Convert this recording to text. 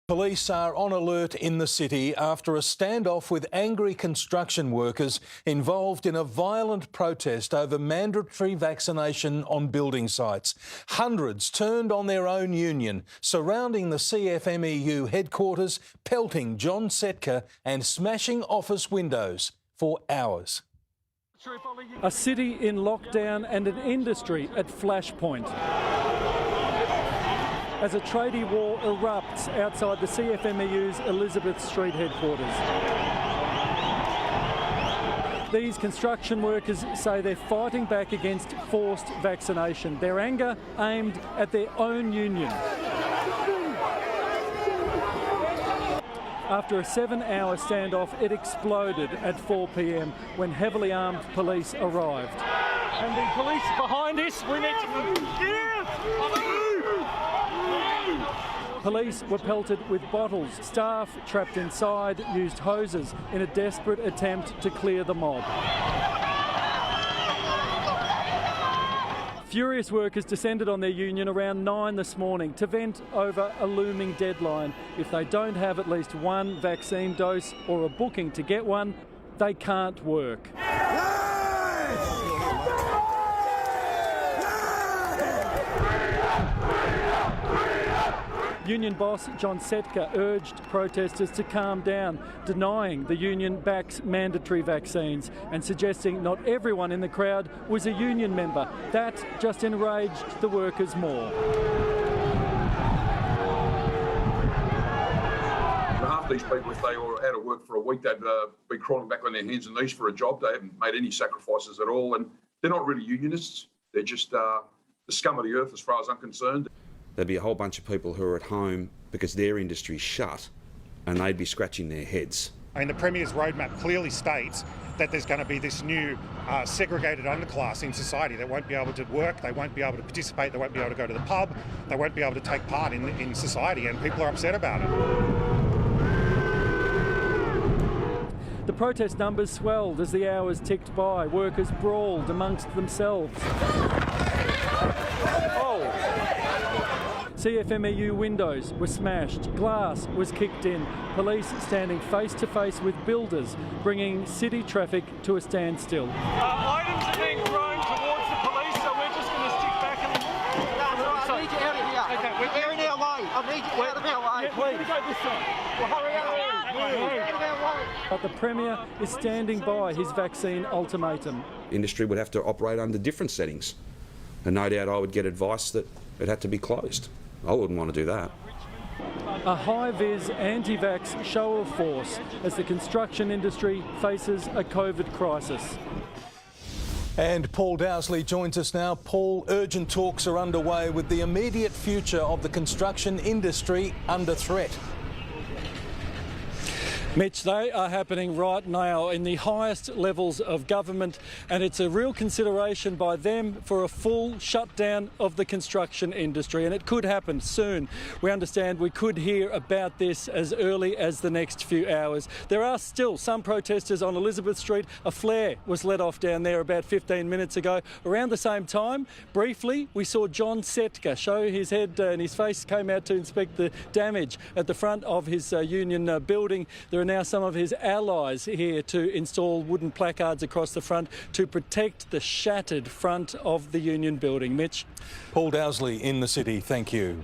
Police are on alert in the city after a standoff with angry construction workers involved in a violent protest over mandatory vaccination on building sites. Hundreds turned on their own union, surrounding the CFMEU headquarters, pelting John Setka and smashing office windows for hours. A city in lockdown and an industry at flashpoint as a tradie war erupts outside the CFMEU's Elizabeth Street headquarters. These construction workers say they're fighting back against forced vaccination, their anger aimed at their own union. After a 7-hour standoff, it exploded at 4 p.m. when heavily armed police arrived. And the police behind us, we need to... Police were pelted with bottles. Staff trapped inside used hoses in a desperate attempt to clear the mob. Furious workers descended on their union around 9 this morning to vent over a looming deadline. If they don't have at least one vaccine dose or a booking to get one, they can't work. Union boss John Setka urged protesters to calm down, denying the union backs mandatory vaccines and suggesting not everyone in the crowd was a union member. That just enraged the workers more. Half these people, if they were out of work for a week, they'd be crawling back on their hands and knees for a job. They haven't made any sacrifices at all, and they're not really unionists. They're just the scum of the earth as far as I'm concerned. There'd be a whole bunch of people who are at home because their industry's shut and they'd be scratching their heads. I mean, the Premier's roadmap clearly states that there's going to be this new segregated underclass in society that won't be able to work, they won't be able to participate, they won't be able to go to the pub, they won't be able to take part in society, and people are upset about it. The protest numbers swelled as the hours ticked by. Workers brawled amongst themselves. CFMEU windows were smashed, glass was kicked in, police standing face to face with builders, bringing city traffic to a standstill. Items are being thrown towards the police, so we're just going to stick back and... I need you out of here. Okay, we're in our way. I need you out of our way. Yeah, please. Go this side. Well, hurry up. Out of our way. But the Premier is standing by his vaccine ultimatum. Industry would have to operate under different settings, and no doubt I would get advice that it had to be closed. I wouldn't want to do that. A high-vis anti-vax show of force as the construction industry faces a COVID crisis. And Paul Dowsley joins us now. Paul, urgent talks are underway with the immediate future of the construction industry under threat. Mitch, they are happening right now in the highest levels of government, and it's a real consideration by them for a full shutdown of the construction industry, and it could happen soon. We understand we could hear about this as early as the next few hours. There are still some protesters on Elizabeth Street. A flare was let off down there about 15 minutes ago. Around the same time, briefly, we saw John Setka show his head and his face came out to inspect the damage at the front of his union building. There are now some of his allies here to install wooden placards across the front to protect the shattered front of the union building. Mitch? Paul Dowsley in the city, thank you.